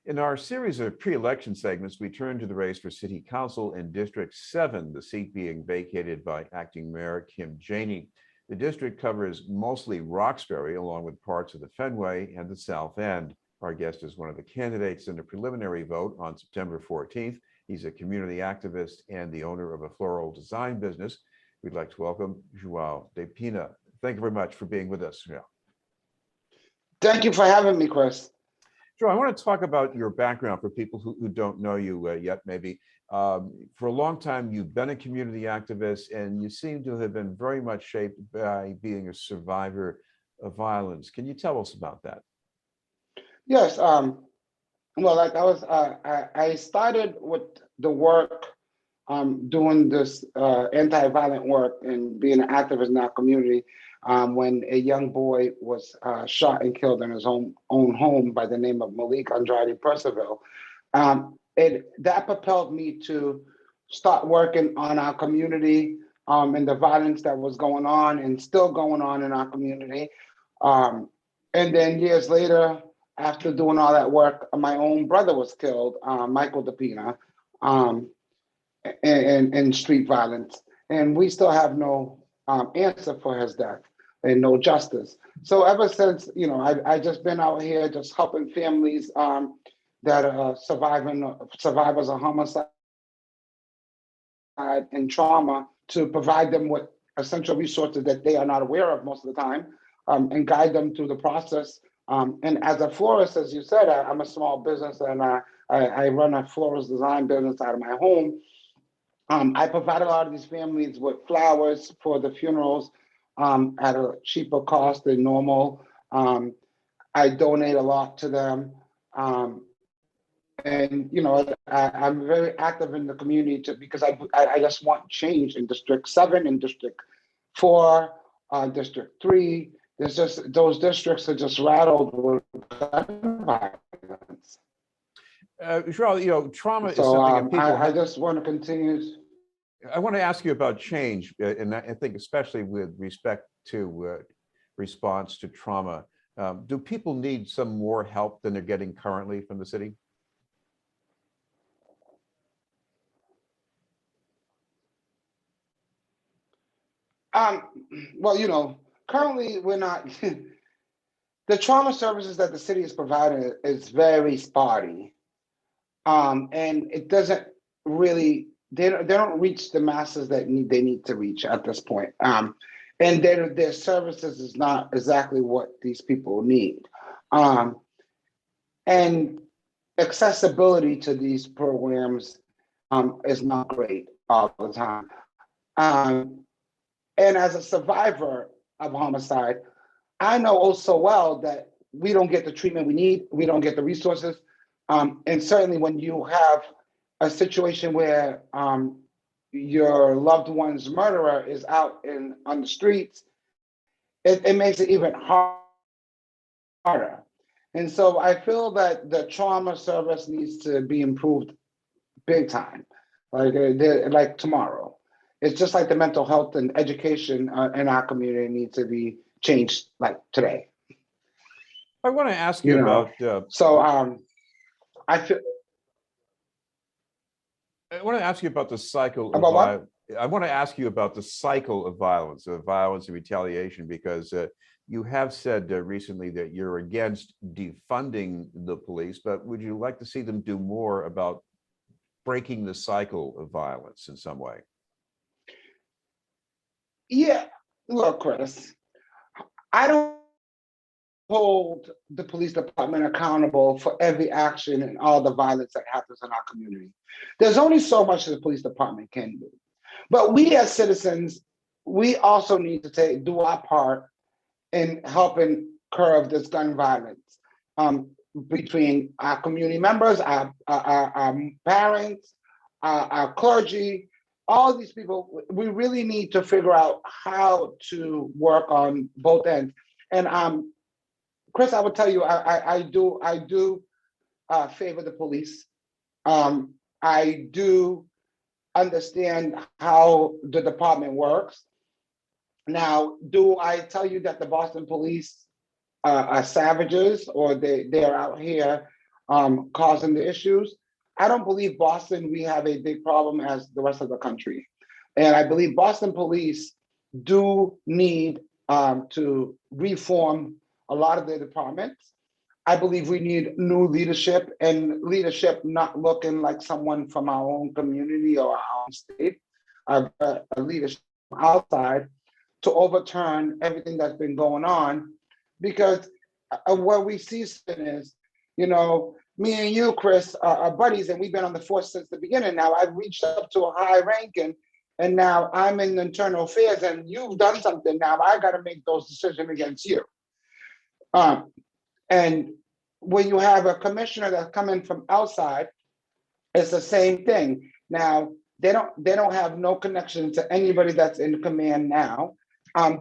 In our series of pre-election segments, we turn to the race for City Council in District 7, the seat being vacated by Acting Mayor Kim Janey. The district covers mostly Roxbury, along with parts of the Fenway and the South End. Our guest is one of the candidates in the preliminary vote on September 14th. He's a community activist and the owner of a floral design business. We'd like to welcome Joao DePina. Thank you very much for being with us. Yeah. Thank you for having me, Chris. Joe, I want to talk about your background for people who don't know you yet, maybe. For a long time, you've been a community activist, and you seem to have been very much shaped by being a survivor of violence. Can you tell us about that? Yes. Well, like I started with the work, doing this anti-violent work and being an activist in our community when a young boy was shot and killed in his own home by the name of Malik Andrade Percival. That propelled me to start working on our community and the violence that was going on and still going on in our community. And then years later, after doing all that work, my own brother was killed, Michael DePina, in street violence. And we still have no answer for his death and no justice. So ever since, I just been out here just helping families that are survivors of homicide and trauma to provide them with essential resources that they are not aware of most of the time and guide them through the process. And as a florist, as you said, I'm a small business and I run a florist design business out of my home. I provide a lot of these families with flowers for the funerals at a cheaper cost than normal. I donate a lot to them. And, I'm very active in the community because I just want change in District 7, in District 4, District 3. There's just, those districts are just rattled with gun violence. Joao, trauma is something that people I just want to continue. I want to ask you about change, and I think especially with respect to response to trauma. Do people need some more help than they're getting currently from the city? Well, currently we're not. The trauma services that the city is providing is very spotty, and it doesn't really. They don't reach the masses that they need to reach at this point. And their services is not exactly what these people need. And accessibility to these programs is not great all the time. And as a survivor of homicide, I know also well that we don't get the treatment we need, we don't get the resources. And certainly when you have a situation where your loved one's murderer is out on the streets, it makes it even harder. And so I feel that the trauma service needs to be improved big time, like tomorrow. It's just like the mental health and education in our community needs to be changed like today. I want to ask you about. I feel. I want to ask you about the cycle About what? I want to ask you about the cycle of violence and retaliation, because you have said recently that you're against defunding the police, but would you like to see them do more about breaking the cycle of violence in some way? Yeah, look, Chris, I don't hold the police department accountable for every action and all the violence that happens in our community. There's only so much that the police department can do. But we as citizens, we also need to do our part in helping curb this gun violence between our community members, our parents, our clergy, all these people. We really need to figure out how to work on both ends. And Chris, I would tell you, I do favor the police. I do understand how the department works. Now, do I tell you that the Boston police are savages or they are out here causing the issues. I don't believe Boston, we have a big problem as the rest of the country. And I believe Boston police do need to reform a lot of their departments. I believe we need new leadership, and leadership not looking like someone from our own community or our own state, a leadership outside to overturn everything that's been going on. Because what we see is, me and you, Chris, are buddies, and we've been on the force since the beginning. Now I've reached up to a high ranking, and now I'm in internal affairs, and you've done something. Now I got to make those decisions against you. And when you have a commissioner that's coming from outside, it's the same thing. Now they don't have no connection to anybody that's in command now.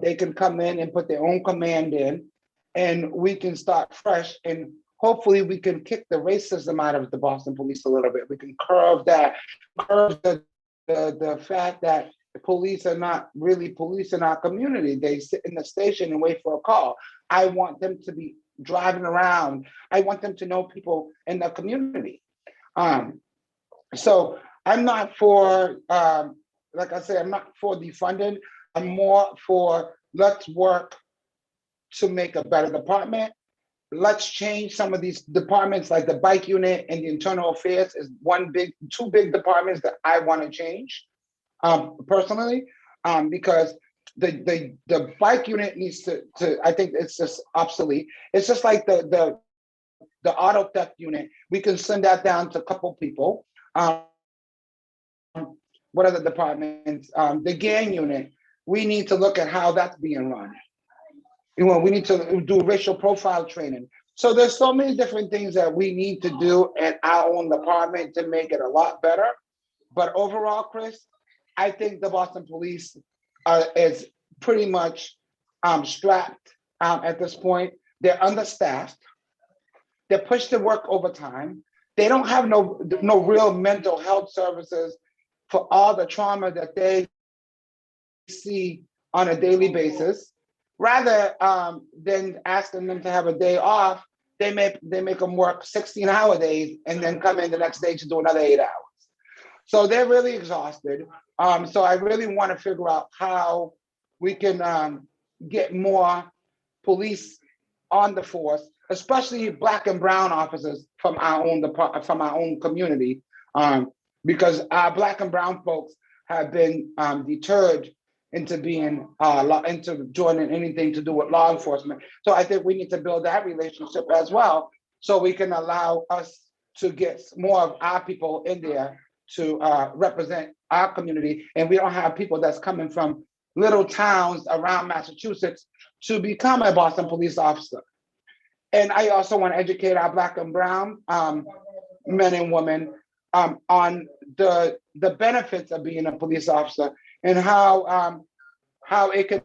They can come in and put their own command in, and we can start fresh. And hopefully, we can kick the racism out of the Boston police a little bit. We can curb the fact that the police are not really policing our community. They sit in the station and wait for a call. I want them to be driving around. I want them to know people in the community. So I'm not for, like I said, I'm not for defunding. I'm more for let's work to make a better department. Let's change some of these departments, like the bike unit and the internal affairs is two big departments that I want to change personally, because the bike unit needs to I think it's just obsolete. It's just like the auto theft unit. We can send that down to a couple people. What other departments? The gang unit. We need to look at how that's being run. We need to do racial profile training. So there's so many different things that we need to do at our own department to make it a lot better. But overall, Chris, I think the Boston police is pretty much strapped at this point. They're understaffed. They're pushed to work overtime. They don't have no real mental health services for all the trauma that they see on a daily basis. Rather than asking them to have a day off, they make them work 16-hour days and then come in the next day to do another 8 hours. So they're really exhausted. So I really want to figure out how we can get more police on the force, especially Black and brown officers from our own community, because our Black and brown folks have been deterred into joining anything to do with law enforcement. So I think we need to build that relationship as well, so we can allow us to get more of our people in there to represent our community, and we don't have people that's coming from little towns around Massachusetts to become a Boston police officer. And I also want to educate our Black and brown men and women on the benefits of being a police officer and how it can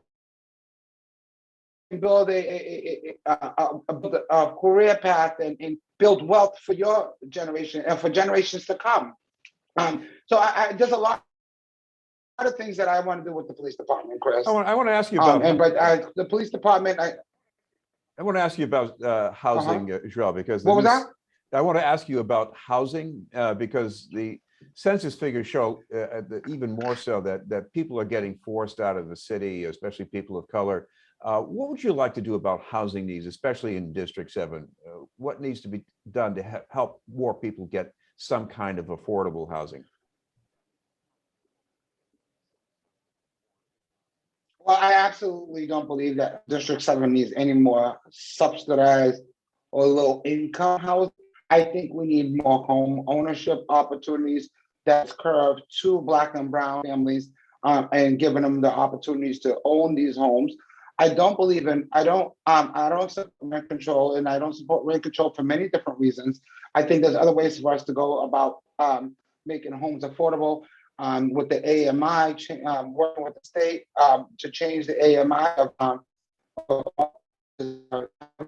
build a career path and build wealth for your generation and for generations to come. So there's a lot of things that I want to do with the police department, Chris. I want to ask you about the police department. I want to ask you about housing, Joao, because what was that? I want to ask you about housing because the census figures show even more so that people are getting forced out of the city, especially people of color. What would you like to do about housing needs, especially in District 7? What needs to be done to help more people get some kind of affordable housing? Well, I absolutely don't believe that District 7 needs any more subsidized or low income housing. I think we need more home ownership opportunities that's curved to Black and brown families and giving them the opportunities to own these homes. I don't support rent control, and I don't support rent control for many different reasons. I think there's other ways for us to go about making homes affordable. With the AMI, working with the state to change the AMI of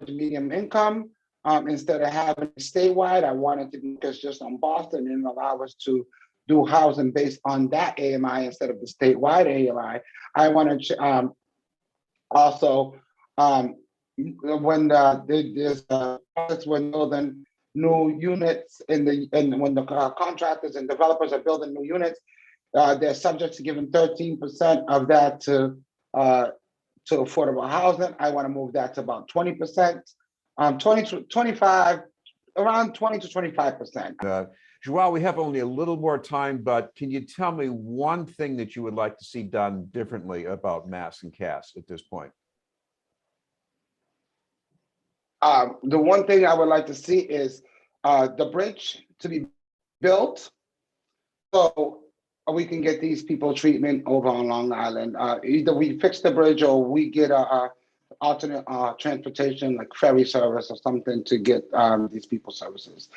medium income instead of having it statewide. I wanted to focus just on Boston and allow us to do housing based on that AMI instead of the statewide AMI. I want to also when there's when Northern new units and when the contractors and developers are building new units, they're subject to giving 13% of that to affordable housing. I want to move that to about 20%, 20 to 25, around 20 to 25%. Joao, we have only a little more time, but can you tell me one thing that you would like to see done differently about Mass and Cass at this point? The one thing I would like to see is the bridge to be built so we can get these people treatment over on Long Island. Either we fix the bridge or we get a alternate transportation like ferry service or something to get these people services.